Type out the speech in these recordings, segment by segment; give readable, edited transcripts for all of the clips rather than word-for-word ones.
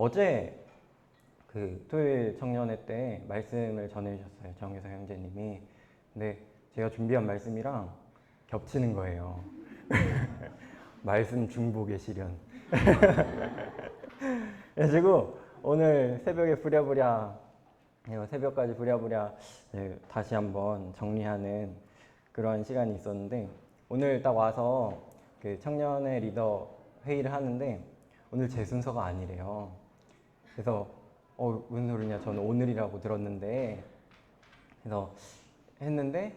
어제 그 토요일 청년회 때 말씀을 전해주셨어요. 정유성 형제님이. 근데 제가 준비한 말씀이랑 겹치는 거예요. 말씀 중복의 시련. 그래가지고 오늘 새벽에 부랴부랴 새벽까지 부랴부랴 다시 한번 정리하는 그런 시간이 있었는데, 오늘 딱 와서 그 청년회 리더 회의를 하는데 오늘 제 순서가 아니래요. 그래서 무슨 소리냐, 저는 오늘이라고 들었는데. 그래서 했는데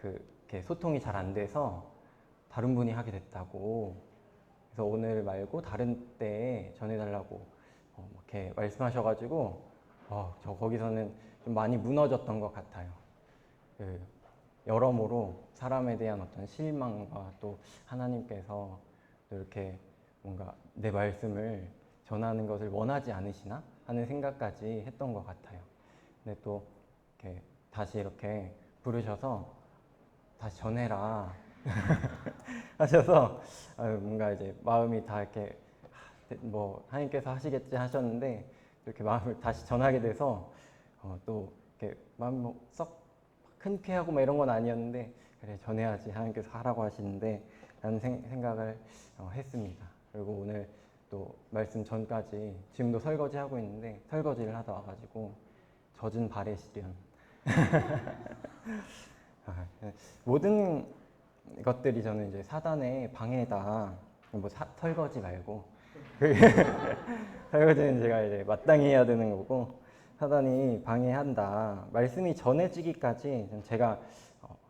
이렇게 소통이 잘 안 돼서 다른 분이 하게 됐다고. 그래서 오늘 말고 다른 때에 전해달라고 이렇게 말씀하셔가지고 저 거기서는 좀 많이 무너졌던 것 같아요. 그 여러모로 사람에 대한 어떤 실망과 또 하나님께서 또 이렇게 뭔가 내 말씀을 전하는 것을 원하지 않으시나 하는 생각까지 했던 것 같아요. 근데 또 이렇게 다시 이렇게 부르셔서 다시 전해라 하셔서 뭔가 이제 마음이 다 이렇게 뭐 하나님께서 하시겠지 하셨는데, 이렇게 마음을 다시 전하게 돼서 또 이렇게 마음이 뭐썩 큰 피하고 막 이런 건 아니었는데, 그래 전해야지 하나님께서 하라고 하시는데 라는 생각을 했습니다. 그리고 오늘 또 말씀 전까지 지금도 설거지 하고 있는데, 설거지를 하다 와가지고 젖은 발의 시련. 모든 것들이 저는 이제 사단의 방해다. 뭐 설거지 말고 설거지는 제가 이제 마땅히 해야 되는 거고, 사단이 방해한다. 말씀이 전해지기까지 제가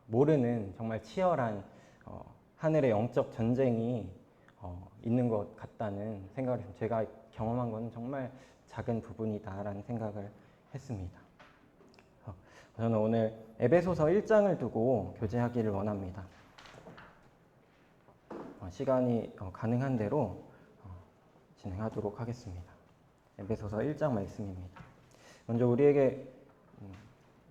모르는 정말 치열한 하늘의 영적 전쟁이 있는 것 같다는 생각을 해서, 제가 경험한 건 정말 작은 부분이다라는 생각을 했습니다. 저는 오늘 에베소서 1장을 두고 교제하기를 원합니다. 시간이 가능한 대로 진행하도록 하겠습니다. 에베소서 1장 말씀입니다. 먼저 우리에게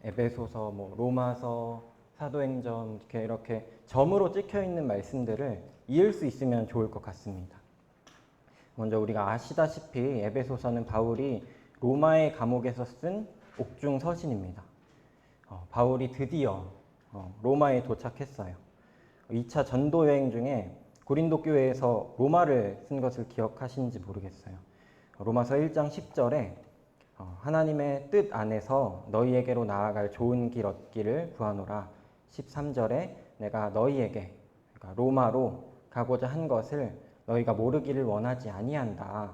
에베소서, 로마서, 사도행전 이렇게 점으로 찍혀 있는 말씀들을 이을 수 있으면 좋을 것 같습니다. 먼저 우리가 아시다시피 에베소서는 바울이 로마의 감옥에서 쓴 옥중 서신입니다. 바울이 드디어 로마에 도착했어요. 2차 전도 여행 중에 고린도 교회에서 로마를 쓴 것을 기억하시는지 모르겠어요. 로마서 1장 10절에 하나님의 뜻 안에서 너희에게로 나아갈 좋은 길 얻기를 구하노라. 13절에 내가 너희에게, 그러니까 로마로 가고자 한 것을 너희가 모르기를 원하지 아니한다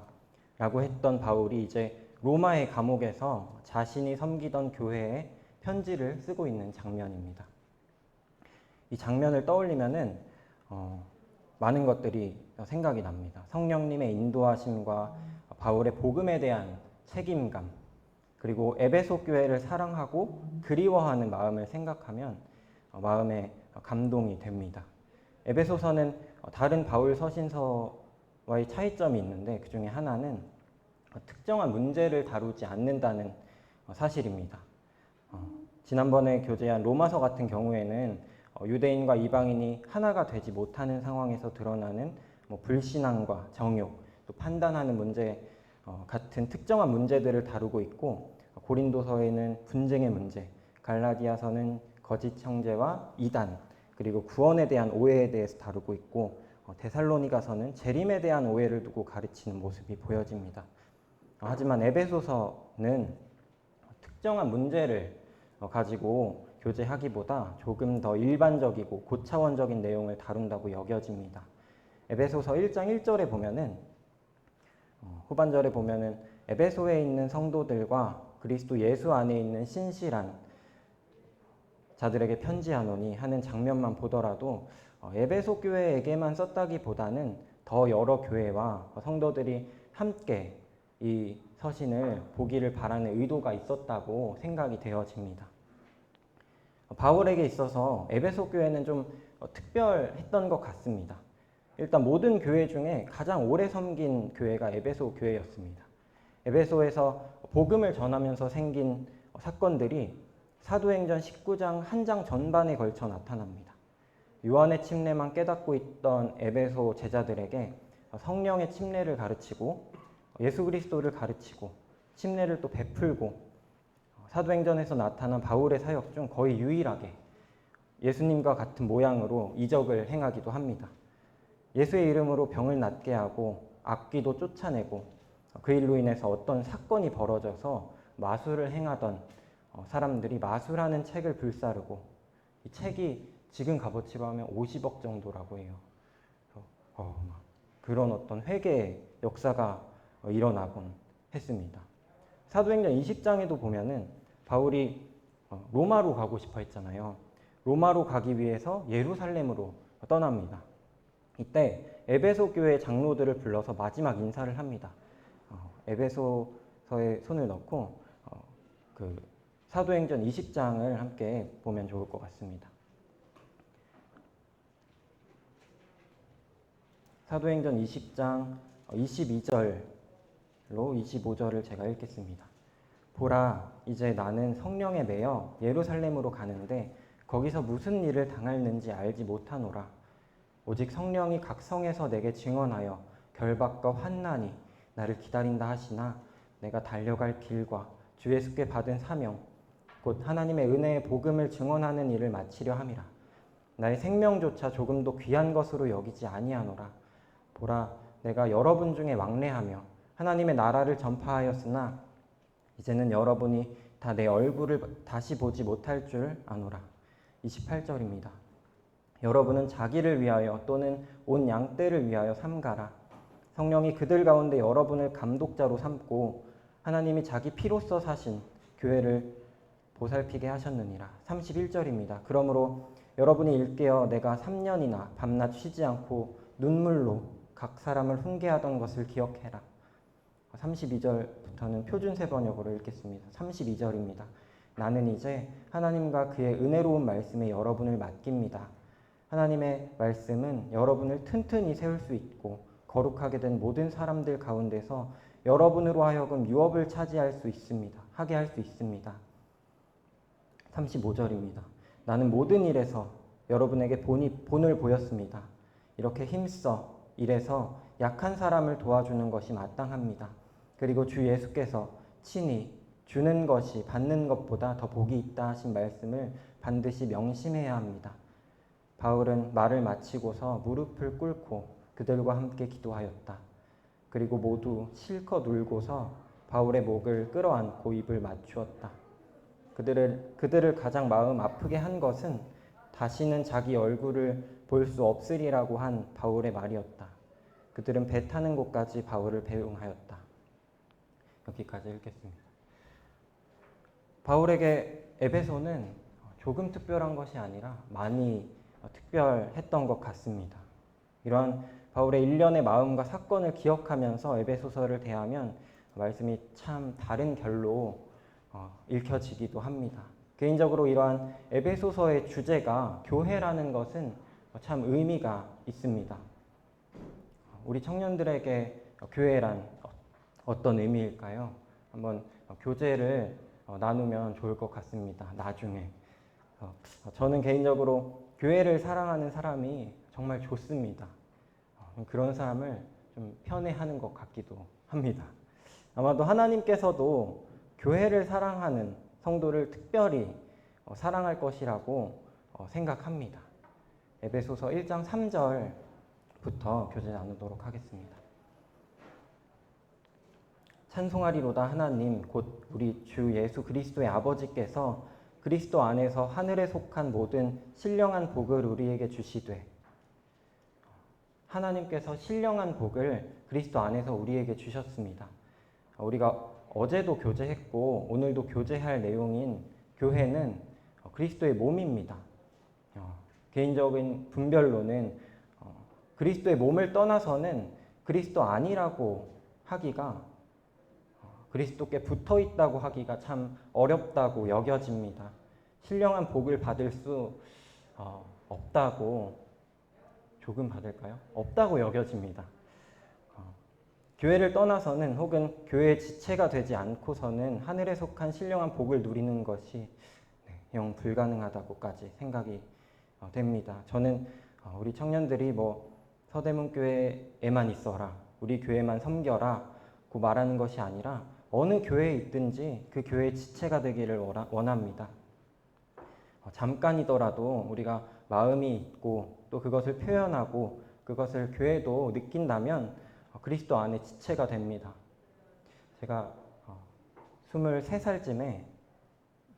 라고 했던 바울이 이제 로마의 감옥에서 자신이 섬기던 교회에 편지를 쓰고 있는 장면입니다. 이 장면을 떠올리면은 많은 것들이 생각이 납니다. 성령님의 인도하심과 바울의 복음에 대한 책임감, 그리고 에베소 교회를 사랑하고 그리워하는 마음을 생각하면 마음에 감동이 됩니다. 에베소서는 다른 바울 서신서와의 차이점이 있는데, 그 중에 하나는 특정한 문제를 다루지 않는다는 사실입니다. 지난번에 교제한 로마서 같은 경우에는 유대인과 이방인이 하나가 되지 못하는 상황에서 드러나는 불신앙과 정욕, 또 판단하는 문제 같은 특정한 문제들을 다루고 있고, 고린도서에는 분쟁의 문제, 갈라디아서는 거짓 형제와 이단, 그리고 구원에 대한 오해에 대해서 다루고 있고, 데살로니가서는 재림에 대한 오해를 두고 가르치는 모습이 보여집니다. 하지만 에베소서는 특정한 문제를 가지고 교제하기보다 조금 더 일반적이고 고차원적인 내용을 다룬다고 여겨집니다. 에베소서 1장 1절에 보면은 후반절에 보면은 에베소에 있는 성도들과 그리스도 예수 안에 있는 신실한 자들에게 편지하노니 하는 장면만 보더라도 에베소 교회에게만 썼다기보다는 더 여러 교회와 성도들이 함께 이 서신을 보기를 바라는 의도가 있었다고 생각이 되어집니다. 바울에게 있어서 에베소 교회는 좀 특별했던 것 같습니다. 일단 모든 교회 중에 가장 오래 섬긴 교회가 에베소 교회였습니다. 에베소에서 복음을 전하면서 생긴 사건들이 사도행전 19장 한 장 전반에 걸쳐 나타납니다. 요한의 침례만 깨닫고 있던 에베소 제자들에게 성령의 침례를 가르치고 예수 그리스도를 가르치고 침례를 또 베풀고 사도행전에서 나타난 바울의 사역 중 거의 유일하게 예수님과 같은 모양으로 이적을 행하기도 합니다. 예수의 이름으로 병을 낫게 하고 악귀도 쫓아내고 그 일로 인해서 어떤 사건이 벌어져서 마술을 행하던 사람들이 마술하는 책을 불사르고 이 책이 지금 값어치로 하면 50억 정도라고 해요. 그런 어떤 회개의 역사가 일어나곤 했습니다. 사도행전 20장에도 보면은 바울이 로마로 가고 싶어 했잖아요. 로마로 가기 위해서 예루살렘으로 떠납니다. 이때 에베소 교회 장로들을 불러서 마지막 인사를 합니다. 에베소서에 손을 넣고 그 사도행전 20장을 함께 보면 좋을 것 같습니다. 사도행전 20장 22절로 25절을 제가 읽겠습니다. 보라, 이제 나는 성령에 매여 예루살렘으로 가는데 거기서 무슨 일을 당할는지 알지 못하노라. 오직 성령이 각 성에서 내게 증언하여 결박과 환난이 나를 기다린다 하시나 내가 달려갈 길과 주 예수께 받은 사명 곧 하나님의 은혜의 복음을 증언하는 일을 마치려 함이라. 나의 생명조차 조금도 귀한 것으로 여기지 아니하노라. 보라, 내가 여러분 중에 왕래하며 하나님의 나라를 전파하였으나 이제는 여러분이 다 내 얼굴을 다시 보지 못할 줄 아노라. 28절입니다. 여러분은 자기를 위하여 또는 온 양떼를 위하여 삼가라. 성령이 그들 가운데 여러분을 감독자로 삼고 하나님이 자기 피로써 사신 교회를 보살피게 하셨느니라. 31절입니다. 그러므로 여러분이 일깨어 내가 3년이나 밤낮 쉬지 않고 눈물로 각 사람을 훈계하던 것을 기억해라. 32절부터는 표준세 번역으로 읽겠습니다. 32절입니다. 나는 이제 하나님과 그의 은혜로운 말씀에 여러분을 맡깁니다. 하나님의 말씀은 여러분을 튼튼히 세울 수 있고 거룩하게 된 모든 사람들 가운데서 여러분으로 하여금 유업을 차지할 수 있습니다. 하게 할 수 있습니다. 35절입니다. 나는 모든 일에서 여러분에게 본을 보였습니다. 이렇게 힘써 일해서 약한 사람을 도와주는 것이 마땅합니다. 그리고 주 예수께서 친히 주는 것이 받는 것보다 더 복이 있다 하신 말씀을 반드시 명심해야 합니다. 바울은 말을 마치고서 무릎을 꿇고 그들과 함께 기도하였다. 그리고 모두 실컷 울고서 바울의 목을 끌어안고 입을 맞추었다. 그들을 가장 마음 아프게 한 것은 다시는 자기 얼굴을 볼 수 없으리라고 한 바울의 말이었다. 그들은 배 타는 곳까지 바울을 배웅하였다. 여기까지 읽겠습니다. 바울에게 에베소는 조금 특별한 것이 아니라 많이 특별했던 것 같습니다. 이러한 바울의 일련의 마음과 사건을 기억하면서 에베소서를 대하면 말씀이 참 다른 결로 읽혀지기도 합니다. 개인적으로 이러한 에베소서의 주제가 교회라는 것은 참 의미가 있습니다. 우리 청년들에게 교회란 어떤 의미일까요? 한번 교제를 나누면 좋을 것 같습니다. 나중에. 저는 개인적으로 교회를 사랑하는 사람이 정말 좋습니다. 그런 사람을 좀 편애하는 것 같기도 합니다. 아마도 하나님께서도 교회를 사랑하는 성도를 특별히 사랑할 것이라고 생각합니다. 에베소서 1장 3절부터 교제 나누도록 하겠습니다. 찬송하리로다 하나님 곧 우리 주 예수 그리스도의 아버지께서 그리스도 안에서 하늘에 속한 모든 신령한 복을 우리에게 주시되 하나님께서 신령한 복을 그리스도 안에서 우리에게 주셨습니다. 우리가 어제도 교제했고 오늘도 교제할 내용인 교회는 그리스도의 몸입니다. 개인적인 분별로는 그리스도의 몸을 떠나서는 그리스도 아니라고 하기가 그리스도께 붙어 있다고 하기가 참 어렵다고 여겨집니다. 신령한 복을 받을 수 없다고 조금 받을까요? 없다고 여겨집니다. 교회를 떠나서는 혹은 교회의 지체가 되지 않고서는 하늘에 속한 신령한 복을 누리는 것이 영 불가능하다고까지 생각이 됩니다. 저는 우리 청년들이 서대문교회에만 있어라, 우리 교회만 섬겨라, 말하는 것이 아니라 어느 교회에 있든지 그 교회의 지체가 되기를 원합니다. 잠깐이더라도 우리가 마음이 있고 또 그것을 표현하고 그것을 교회도 느낀다면 그리스도 안에 지체가 됩니다. 제가 23살쯤에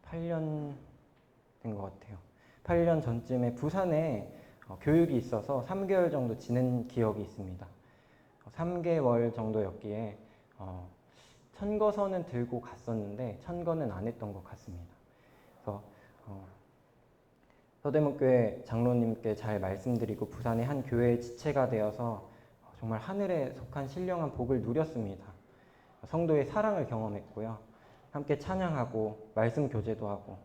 8년 된 것 같아요. 8년 전쯤에 부산에 교육이 있어서 3개월 정도 지낸 기억이 있습니다. 3개월 정도였기에 천거서는 들고 갔었는데 천거는 안 했던 것 같습니다. 그래서 서대문교회 장로님께 잘 말씀드리고 부산의 한 교회의 지체가 되어서 정말 하늘에 속한 신령한 복을 누렸습니다. 성도의 사랑을 경험했고요. 함께 찬양하고 말씀 교제도 하고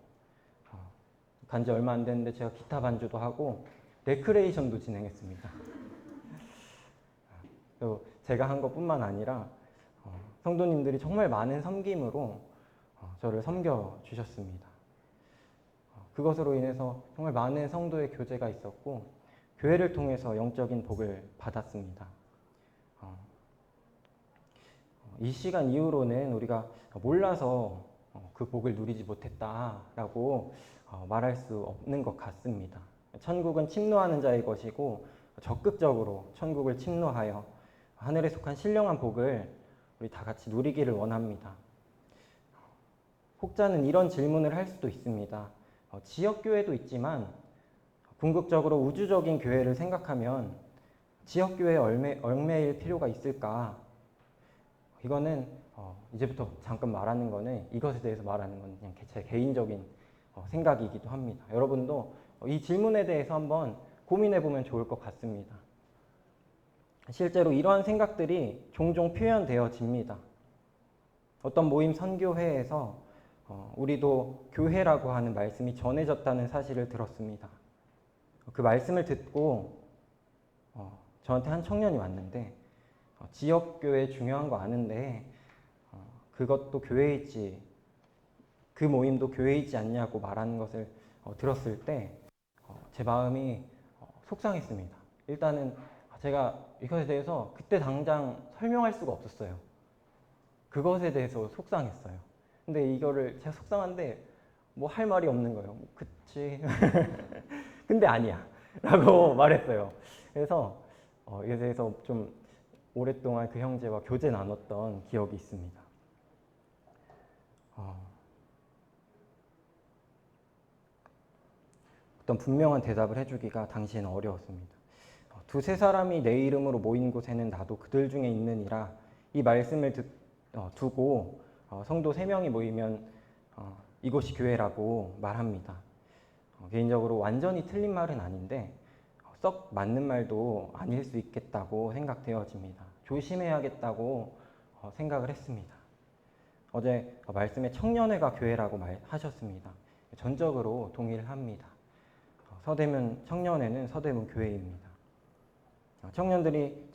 간지 얼마 안 됐는데 제가 기타 반주도 하고 레크레이션도 진행했습니다. 또 제가 한 것뿐만 아니라 성도님들이 정말 많은 섬김으로 저를 섬겨주셨습니다. 그것으로 인해서 정말 많은 성도의 교제가 있었고 교회를 통해서 영적인 복을 받았습니다. 이 시간 이후로는 우리가 몰라서 그 복을 누리지 못했다라고 말할 수 없는 것 같습니다. 천국은 침노하는 자의 것이고 적극적으로 천국을 침노하여 하늘에 속한 신령한 복을 우리 다 같이 누리기를 원합니다. 혹자는 이런 질문을 할 수도 있습니다. 지역교회도 있지만 궁극적으로 우주적인 교회를 생각하면 지역교회에 얽매일 필요가 있을까? 이거는 이제부터 잠깐 말하는 거는 이것에 대해서 말하는 건 그냥 제 개인적인 생각이기도 합니다. 여러분도 이 질문에 대해서 한번 고민해 보면 좋을 것 같습니다. 실제로 이러한 생각들이 종종 표현되어집니다. 어떤 모임 선교회에서 우리도 교회라고 하는 말씀이 전해졌다는 사실을 들었습니다. 그 말씀을 듣고 저한테 한 청년이 왔는데 지역교회 중요한 거 아는데 그것도 교회이지 그 모임도 교회이지 않냐고 말하는 것을 들었을 때 제 마음이 속상했습니다. 일단은 제가 이것에 대해서 그때 당장 설명할 수가 없었어요. 그것에 대해서 속상했어요. 근데 이거를 제가 속상한데 뭐 할 말이 없는 거예요. 그치. 근데 아니야. 라고 말했어요. 그래서 이에 대해서 좀 오랫동안 그 형제와 교제 나눴던 기억이 있습니다. 어떤 분명한 대답을 해주기가 당시에는 어려웠습니다. 두세 사람이 내 이름으로 모인 곳에는 나도 그들 중에 있느니라. 이 말씀을 두고 성도 3명이 모이면 이곳이 교회라고 말합니다. 개인적으로 완전히 틀린 말은 아닌데 썩 맞는 말도 아닐 수 있겠다고 생각되어집니다. 조심해야겠다고 생각을 했습니다. 어제 말씀에 청년회가 교회라고 말하셨습니다. 전적으로 동의를 합니다. 서대문 청년회는 서대문 교회입니다. 청년들이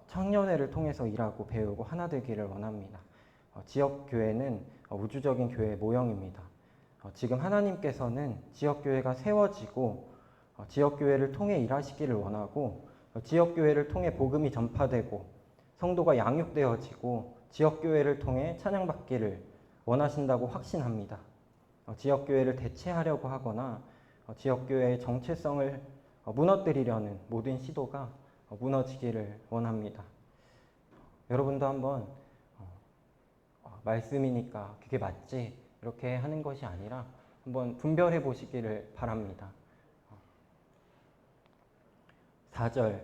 청년회를 통해서 일하고 배우고 하나 되기를 원합니다. 지역교회는 우주적인 교회의 모형입니다. 지금 하나님께서는 지역교회가 세워지고 지역교회를 통해 일하시기를 원하고 지역교회를 통해 복음이 전파되고 성도가 양육되어지고 지역교회를 통해 찬양받기를 원하신다고 확신합니다. 지역교회를 대체하려고 하거나 지역교회의 정체성을 무너뜨리려는 모든 시도가 무너지기를 원합니다. 여러분도 한번 말씀이니까 그게 맞지 이렇게 하는 것이 아니라 한번 분별해 보시기를 바랍니다. 4절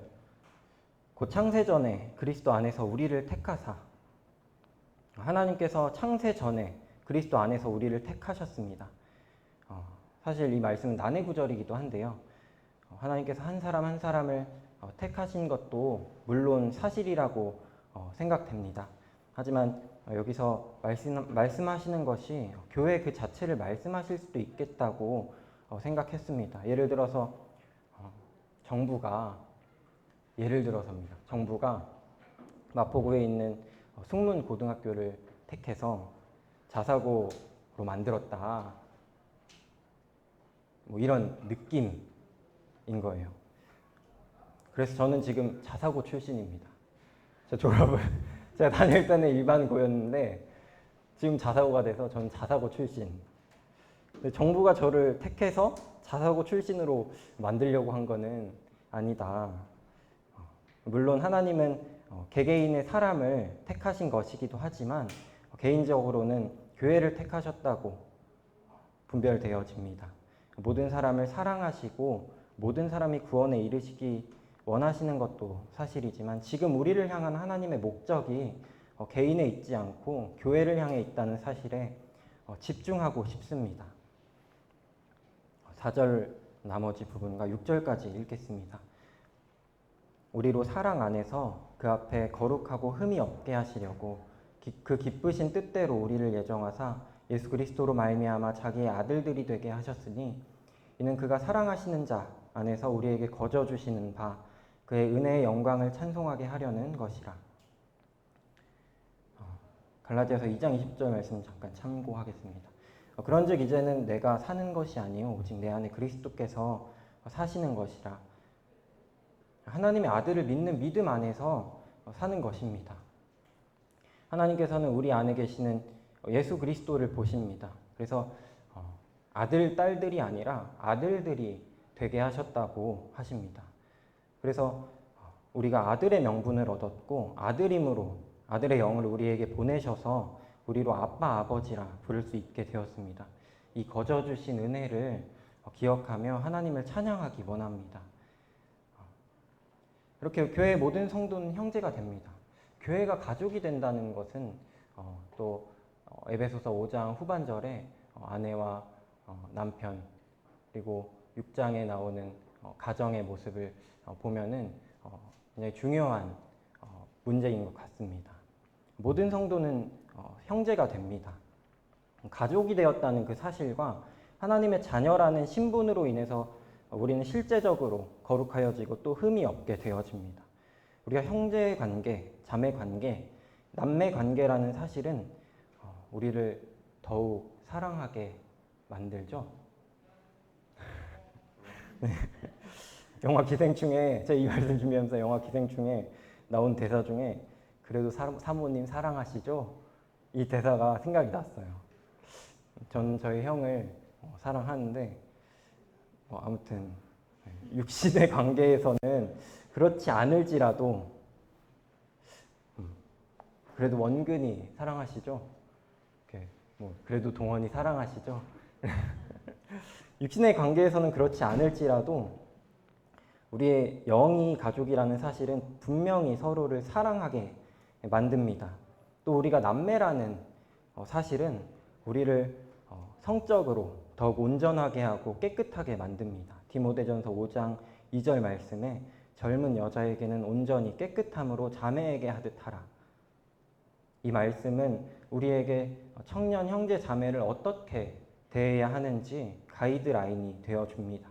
곧 창세 전에 그리스도 안에서 우리를 택하사 하나님께서 창세 전에 그리스도 안에서 우리를 택하셨습니다. 사실 이 말씀은 난해 구절이기도 한데요. 하나님께서 한 사람 한 사람을 택하신 것도 물론 사실이라고 생각됩니다. 하지만 여기서 말씀하시는 것이 교회 그 자체를 말씀하실 수도 있겠다고 생각했습니다. 예를 들어서 정부가 마포구에 있는 숙문고등학교를 택해서 자사고로 만들었다. 뭐 이런 느낌인 거예요. 그래서 저는 지금 자사고 출신입니다. 제 졸업을 제가 다닐 때는 일반고였는데 지금 자사고가 돼서 저는 자사고 출신. 정부가 저를 택해서 자사고 출신으로 만들려고 한 거는 아니다. 물론 하나님은 개개인의 사람을 택하신 것이기도 하지만 개인적으로는 교회를 택하셨다고 분별되어집니다. 모든 사람을 사랑하시고 모든 사람이 구원에 이르시기 원하시는 것도 사실이지만 지금 우리를 향한 하나님의 목적이 개인에 있지 않고 교회를 향해 있다는 사실에 집중하고 싶습니다. 4절 나머지 부분과 6절까지 읽겠습니다. 우리로 사랑 안에서 그 앞에 거룩하고 흠이 없게 하시려고 그 기쁘신 뜻대로 우리를 예정하사 예수 그리스도로 말미암아 자기의 아들들이 되게 하셨으니 이는 그가 사랑하시는 자 안에서 우리에게 거저 주시는 바 그의 은혜의 영광을 찬송하게 하려는 것이라. 갈라디아서 2장 20절 말씀 잠깐 참고하겠습니다. 그런즉 이제는 내가 사는 것이 아니요 오직 내 안에 그리스도께서 사시는 것이라. 하나님의 아들을 믿는 믿음 안에서 사는 것입니다. 하나님께서는 우리 안에 계시는 예수 그리스도를 보십니다. 그래서 아들, 딸들이 아니라 아들들이 되게 하셨다고 하십니다. 그래서 우리가 아들의 명분을 얻었고 아들임으로 아들의 영을 우리에게 보내셔서 우리로 아빠, 아버지라 부를 수 있게 되었습니다. 이 거저 주신 은혜를 기억하며 하나님을 찬양하기 원합니다. 이렇게 교회의 모든 성도는 형제가 됩니다. 교회가 가족이 된다는 것은 또 에베소서 5장 후반절에 아내와 남편 그리고 6장에 나오는 가정의 모습을 보면은 굉장히 중요한 문제인 것 같습니다. 모든 성도는 형제가 됩니다. 가족이 되었다는 그 사실과 하나님의 자녀라는 신분으로 인해서 우리는 실제적으로 거룩하여지고 또 흠이 없게 되어집니다. 우리가 형제 관계, 자매 관계, 남매 관계라는 사실은 우리를 더욱 사랑하게 만들죠. 네. 영화 기생충에 제가 이 말씀 준비하면서 영화 기생충에 나온 대사 중에 그래도 사모님 사랑하시죠? 이 대사가 생각이 났어요. 저는 저희 형을 사랑하는데 아무튼 육신의 관계에서는 그렇지 않을지라도 그래도 원근이 사랑하시죠? 그래도 동원이 사랑하시죠? 육신의 관계에서는 그렇지 않을지라도 우리의 영이 가족이라는 사실은 분명히 서로를 사랑하게 만듭니다. 또 우리가 남매라는 사실은 우리를 성적으로 더욱 온전하게 하고 깨끗하게 만듭니다. 디모데전서 5장 2절 말씀에 젊은 여자에게는 온전히 깨끗함으로 자매에게 하듯 하라. 이 말씀은 우리에게 청년 형제 자매를 어떻게 대해야 하는지 가이드라인이 되어줍니다.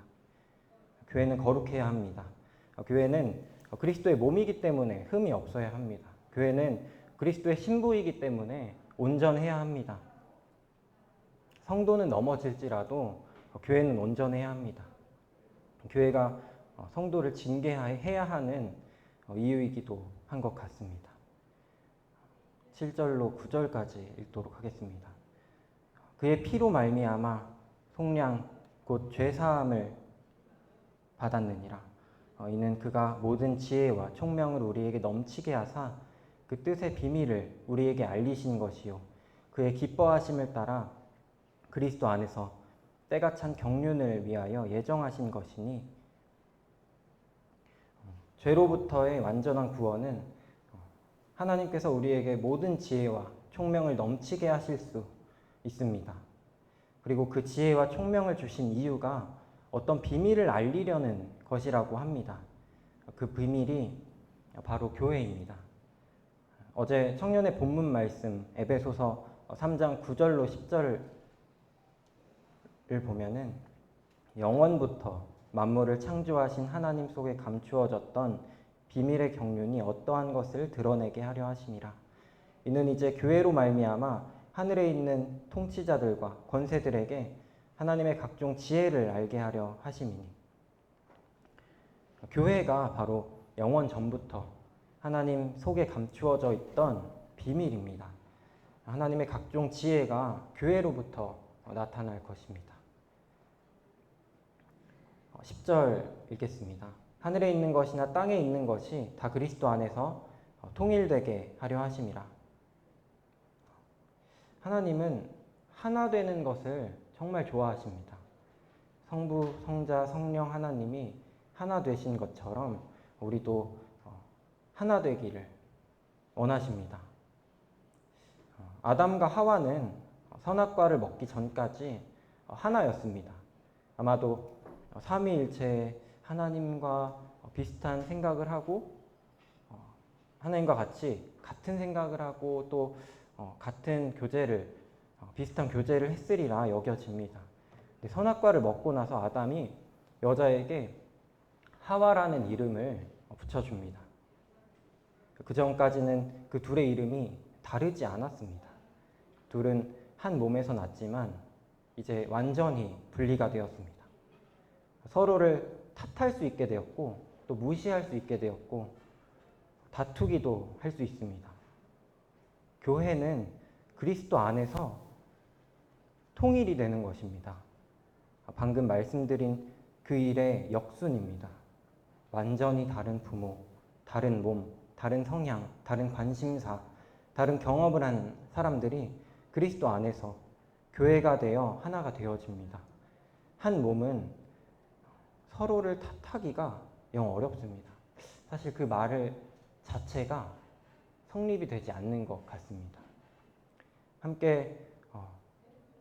교회는 거룩해야 합니다. 교회는 그리스도의 몸이기 때문에 흠이 없어야 합니다. 교회는 그리스도의 신부이기 때문에 온전해야 합니다. 성도는 넘어질지라도 교회는 온전해야 합니다. 교회가 성도를 징계해야 하는 이유이기도 한 것 같습니다. 7절로 9절까지 읽도록 하겠습니다. 그의 피로 말미암아 속량 곧 죄사함을 받았느니라. 이는 그가 모든 지혜와 총명을 우리에게 넘치게 하사 그 뜻의 비밀을 우리에게 알리신 것이요 그의 기뻐하심을 따라 그리스도 안에서 때가 찬 경륜을 위하여 예정하신 것이니 죄로부터의 완전한 구원은 하나님께서 우리에게 모든 지혜와 총명을 넘치게 하실 수 있습니다. 그리고 그 지혜와 총명을 주신 이유가 어떤 비밀을 알리려는 것이라고 합니다. 그 비밀이 바로 교회입니다. 어제 청년의 본문 말씀 에베소서 3장 9절로 10절을 보면은 영원부터 만물을 창조하신 하나님 속에 감추어졌던 비밀의 경륜이 어떠한 것을 드러내게 하려 하심이라. 이는 이제 교회로 말미암아 하늘에 있는 통치자들과 권세들에게 하나님의 각종 지혜를 알게 하려 하심이니. 교회가 바로 영원 전부터 하나님 속에 감추어져 있던 비밀입니다. 하나님의 각종 지혜가 교회로부터 나타날 것입니다. 10절 읽겠습니다. 하늘에 있는 것이나 땅에 있는 것이 다 그리스도 안에서 통일되게 하려 하심이라. 하나님은 하나 되는 것을 정말 좋아하십니다. 성부, 성자, 성령 하나님이 하나 되신 것처럼 우리도 하나 되기를 원하십니다. 아담과 하와는 선악과를 먹기 전까지 하나였습니다. 아마도 삼위일체 하나님과 비슷한 생각을 하고 하나님과 같은 생각을 하고 또 같은 비슷한 교제를 했으리라 여겨집니다. 선악과를 먹고 나서 아담이 여자에게 하와라는 이름을 붙여줍니다. 그 전까지는 그 둘의 이름이 다르지 않았습니다. 둘은 한 몸에서 났지만 이제 완전히 분리가 되었습니다. 서로를 탓할 수 있게 되었고 또 무시할 수 있게 되었고 다투기도 할 수 있습니다. 교회는 그리스도 안에서 통일이 되는 것입니다. 방금 말씀드린 그 일의 역순입니다. 완전히 다른 부모, 다른 몸, 다른 성향, 다른 관심사, 다른 경험을 한 사람들이 그리스도 안에서 교회가 되어 하나가 되어집니다. 한 몸은 서로를 탓하기가 영 어렵습니다. 사실 그 말 자체가 성립이 되지 않는 것 같습니다. 함께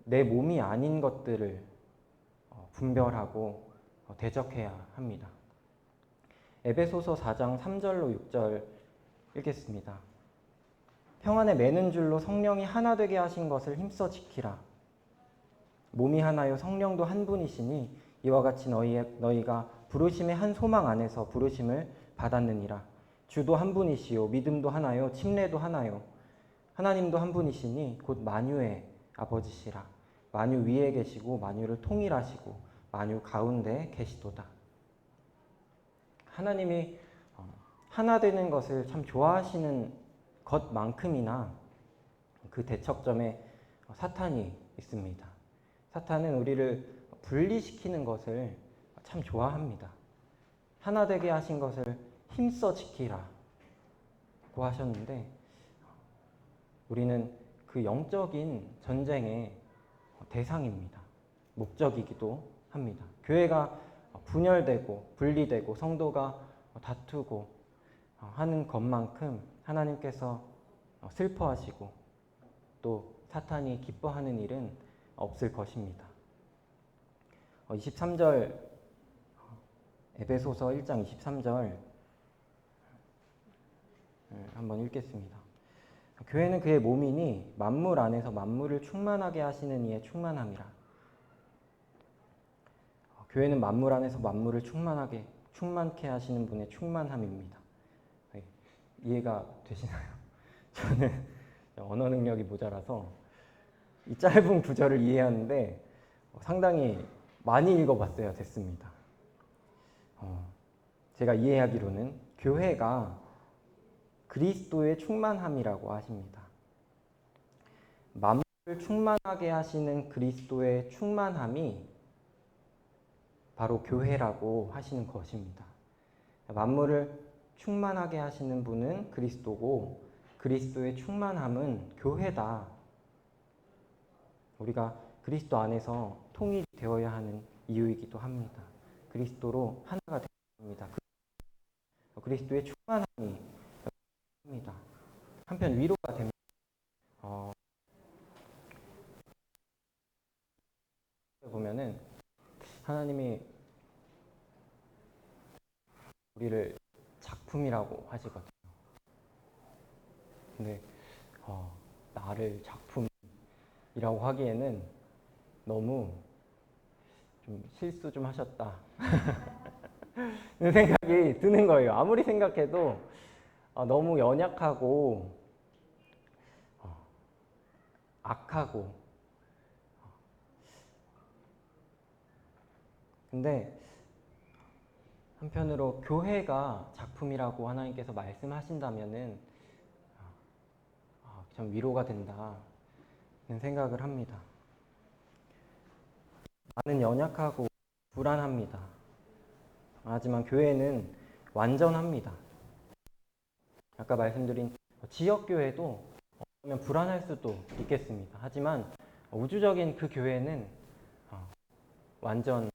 내 몸이 아닌 것들을 분별하고 대적해야 합니다. 에베소서 4장 3절로 6절 읽겠습니다. 평안에 매는 줄로 성령이 하나 되게 하신 것을 힘써 지키라. 몸이 하나요 성령도 한 분이시니 이와 같이 너희가 부르심의 한 소망 안에서 부르심을 받았느니라. 주도 한 분이시요 믿음도 하나요 침례도 하나요 하나님도 한 분이시니 곧 만유의 아버지시라. 만유 위에 계시고 만유를 통일하시고 만유 가운데 계시도다. 하나님이 하나 되는 것을 참 좋아하시는 것만큼이나 그 대척점에 사탄이 있습니다. 사탄은 우리를 분리시키는 것을 참 좋아합니다. 하나 되게 하신 것을 힘써 지키라고 하셨는데 우리는 그 영적인 전쟁의 대상입니다. 목적이기도 합니다. 교회가 분열되고 분리되고 성도가 다투고 하는 것만큼 하나님께서 슬퍼하시고 또 사탄이 기뻐하는 일은 없을 것입니다. 23절 에베소서 1장 23절 한번 읽겠습니다. 교회는 그의 몸이니 만물 안에서 만물을 충만하게 하시는 이의 충만함이라. 교회는 만물 안에서 만물을 충만케 하시는 분의 충만함입니다. 이해가 되시나요? 저는 언어 능력이 모자라서 이 짧은 구절을 이해하는데 상당히 많이 읽어봤어야 됐습니다. 제가 이해하기로는 교회가 그리스도의 충만함이라고 하십니다. 만물을 충만하게 하시는 그리스도의 충만함이 바로 교회라고 하시는 것입니다. 만물을 충만하게 하시는 분은 그리스도고 그리스도의 충만함은 교회다. 우리가 그리스도 안에서 통일이 되어야 하는 이유이기도 합니다. 그리스도로 하나가 되어야 합니다. 그리스도의 충만함이 합니다. 한편 위로가 됩니다. 보면은 하나님이 우리를 작품이라고 하시거든요. 근데 나를 작품이라고 하기에는 너무 좀 실수 좀 하셨다 는 생각이 드는 거예요. 아무리 생각해도 너무 연약하고 악하고 근데 한편으로 교회가 작품이라고 하나님께서 말씀하신다면은 좀 위로가 된다는 생각을 합니다. 나는 연약하고 불안합니다. 하지만 교회는 완전합니다. 아까 말씀드린 지역교회도 어쩌면 불안할 수도 있겠습니다. 하지만 우주적인 그 교회는 완전합니다.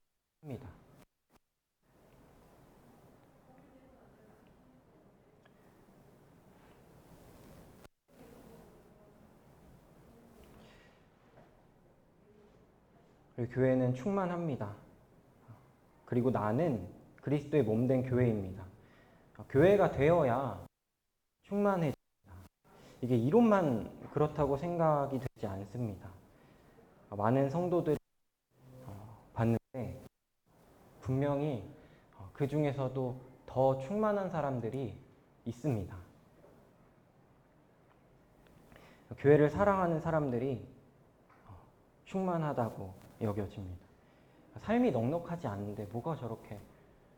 그리고 교회는 충만합니다. 그리고 나는 그리스도의 몸된 교회입니다. 교회가 되어야 충만해집니다. 이게 이론만 그렇다고 생각이 되지 않습니다. 많은 성도들이 봤는데 분명히 그 중에서도 더 충만한 사람들이 있습니다. 교회를 사랑하는 사람들이 충만하다고 여겨집니다. 삶이 넉넉하지 않은데 뭐가 저렇게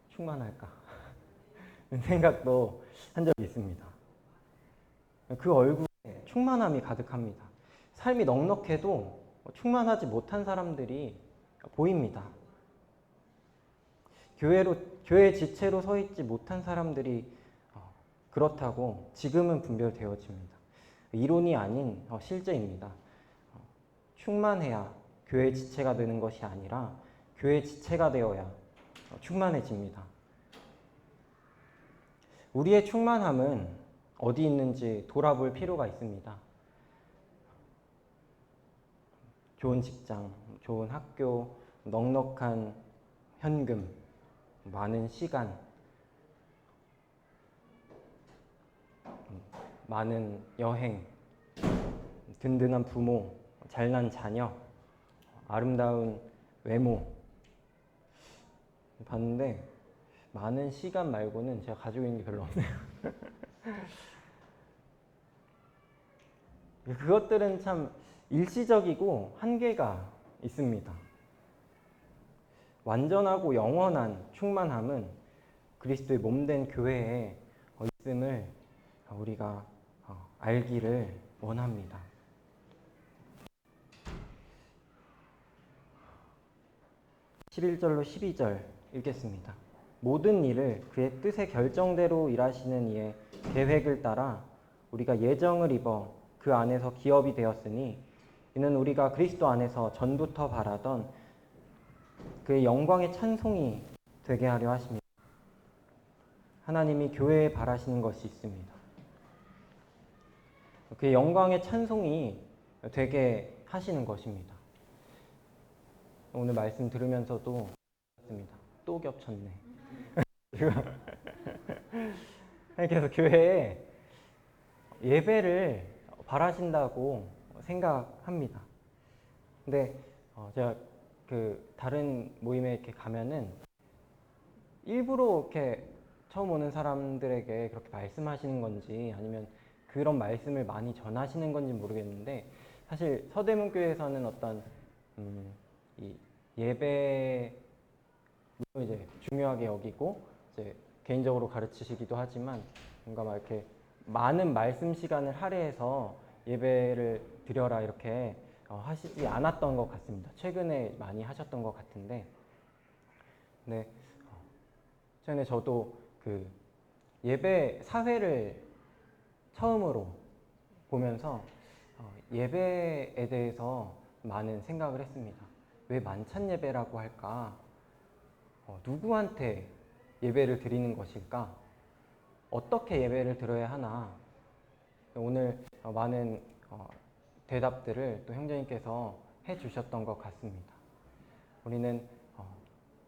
충만할까? 생각도 한 적이 있습니다. 그 얼굴에 충만함이 가득합니다. 삶이 넉넉해도 충만하지 못한 사람들이 보입니다. 교회 지체로 서 있지 못한 사람들이 그렇다고 지금은 분별되어집니다. 이론이 아닌 실제입니다. 충만해야 교회 지체가 되는 것이 아니라 교회 지체가 되어야 충만해집니다. 우리의 충만함은 어디 있는지 돌아볼 필요가 있습니다. 좋은 직장, 좋은 학교, 넉넉한 현금, 많은 시간, 많은 여행, 든든한 부모, 잘난 자녀, 아름다운 외모 봤는데 많은 시간 말고는 제가 가지고 있는 게 별로 없네요. 그것들은 참 일시적이고 한계가 있습니다. 완전하고 영원한 충만함은 그리스도의 몸된 교회에 있음을 우리가 알기를 원합니다. 11절로 12절 읽겠습니다. 모든 일을 그의 뜻의 결정대로 일하시는 이의 계획을 따라 우리가 예정을 입어 그 안에서 기업이 되었으니 이는 우리가 그리스도 안에서 전부터 바라던 그의 영광의 찬송이 되게 하려 하십니다. 하나님이 교회에 바라시는 것이 있습니다. 그의 영광의 찬송이 되게 하시는 것입니다. 오늘 말씀 들으면서도 또 겹쳤네. 그래서 교회에 예배를 바라신다고 생각합니다. 근데 제가 그 다른 모임에 이렇게 가면은 일부러 이렇게 처음 오는 사람들에게 그렇게 말씀하시는 건지 아니면 그런 말씀을 많이 전하시는 건지 모르겠는데 사실 서대문교회에서는 어떤 이 예배 물론 이제 중요하게 여기고 이제 개인적으로 가르치시기도 하지만 뭔가 막 이렇게 많은 말씀 시간을 할애해서 예배를 드려라 이렇게 하시지 않았던 것 같습니다. 최근에 많이 하셨던 것 같은데, 네, 최근에 저도 그 예배 사회를 처음으로 보면서 예배에 대해서 많은 생각을 했습니다. 왜 만찬 예배라고 할까? 누구한테 예배를 드리는 것일까? 어떻게 예배를 드려야 하나? 오늘 많은 대답들을 또 형제님께서 해주셨던 것 같습니다. 우리는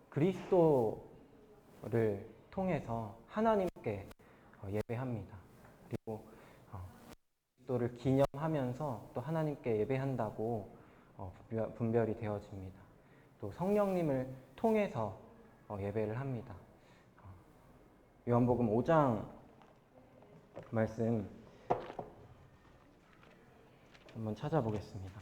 그리스도를 통해서 하나님께 예배합니다. 그리고 그리스도를 기념하면서 또 하나님께 예배한다고 분별이 되어집니다. 또 성령님을 통해서 예배를 합니다. 요한복음 5장 말씀 한번 찾아보겠습니다.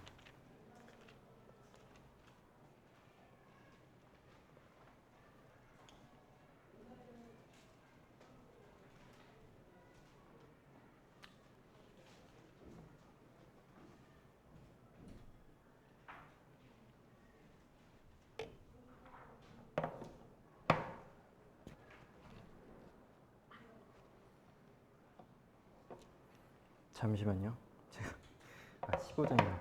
잠시만요. 제가 15장입니다.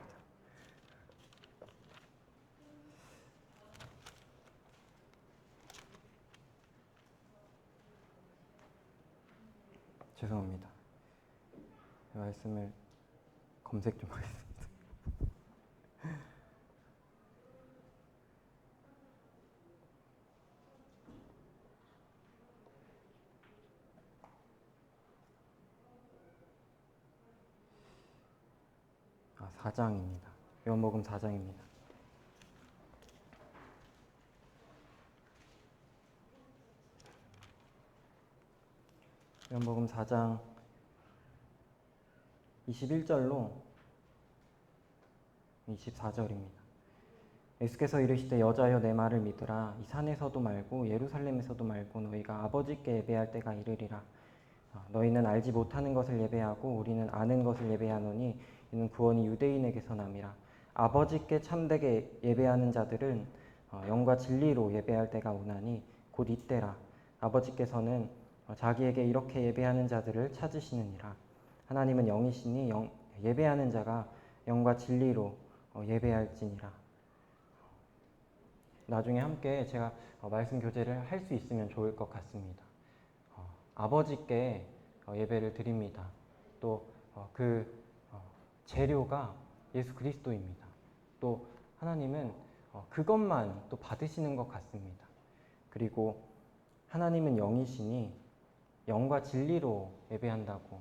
죄송합니다. 말씀을 검색 좀 하겠습니다. 아, 4장입니다. 요한복음 4장입니다. 요한복음 4장 21절로 24절입니다. 예수께서 이르시되 여자여 내 말을 믿으라. 이 산에서도 말고 예루살렘에서도 말고 너희가 아버지께 예배할 때가 이르리라. 너희는 알지 못하는 것을 예배하고 우리는 아는 것을 예배하노니 이는 구원이 유대인에게서 남이라. 아버지께 참되게 예배하는 자들은 영과 진리로 예배할 때가 오나니 곧 이때라. 아버지께서는 자기에게 이렇게 예배하는 자들을 찾으시느니라. 하나님은 영이시니 예배하는 자가 영과 진리로 예배할지니라. 나중에 함께 제가 말씀 교제를 할 수 있으면 좋을 것 같습니다. 아버지께 예배를 드립니다. 또 그 재료가 예수 그리스도입니다. 또 하나님은 그것만 또 받으시는 것 같습니다. 그리고 하나님은 영이시니 영과 진리로 예배한다고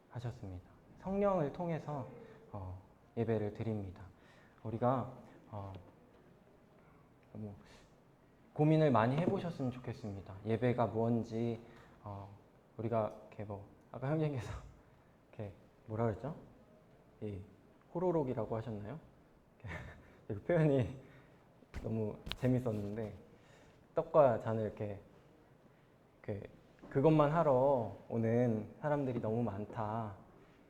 하셨습니다. 성령을 통해서 예배를 드립니다. 우리가 고민을 많이 해보셨으면 좋겠습니다. 예배가 뭔지 우리가 이렇게 아까 형님께서 이렇게 뭐라 그랬죠? 이 호로록이라고 하셨나요? 그 표현이 너무 재밌었는데 떡과 잔을 이렇게 그것만 하러 오는 사람들이 너무 많다.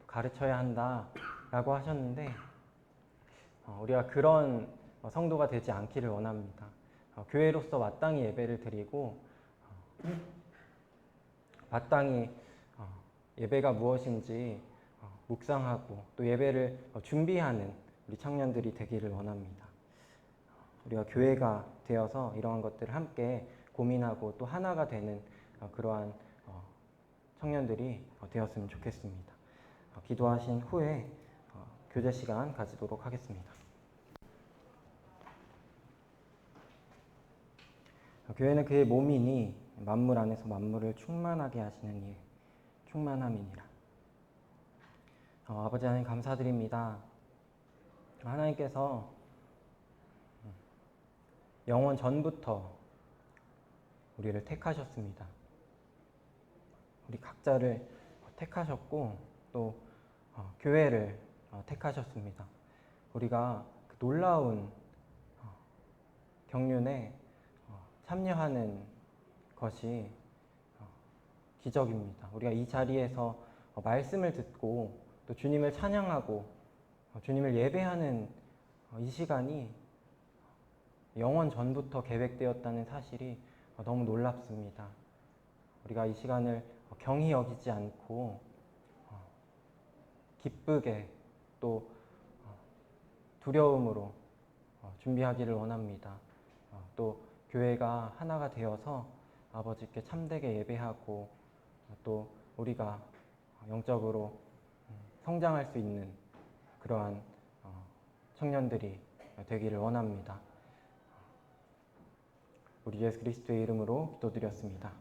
가르쳐야 한다라고 하셨는데 우리가 그런 성도가 되지 않기를 원합니다. 교회로서 마땅히 예배를 드리고 마땅히 예배가 무엇인지 묵상하고 또 예배를 준비하는 우리 청년들이 되기를 원합니다. 우리가 교회가 되어서 이러한 것들을 함께 고민하고 또 하나가 되는 그러한 청년들이 되었으면 좋겠습니다. 기도하신 후에 교제 시간 가지도록 하겠습니다. 교회는 그의 몸이니 만물 안에서 만물을 충만하게 하시는 일, 충만함이니라. 아버지 하나님 감사드립니다. 하나님께서 영원 전부터 우리를 택하셨습니다. 우리 각자를 택하셨고 또 교회를 택하셨습니다. 우리가 그 놀라운 경륜에 참여하는 것이 기적입니다. 우리가 이 자리에서 말씀을 듣고 또 주님을 찬양하고 주님을 예배하는 이 시간이 영원 전부터 계획되었다는 사실이 너무 놀랍습니다. 우리가 이 시간을 경히 여기지 않고 기쁘게 또 두려움으로 준비하기를 원합니다. 또 교회가 하나가 되어서 아버지께 참되게 예배하고 또 우리가 영적으로 성장할 수 있는 그러한 청년들이 되기를 원합니다. 우리 예수 그리스도의 이름으로 기도드렸습니다.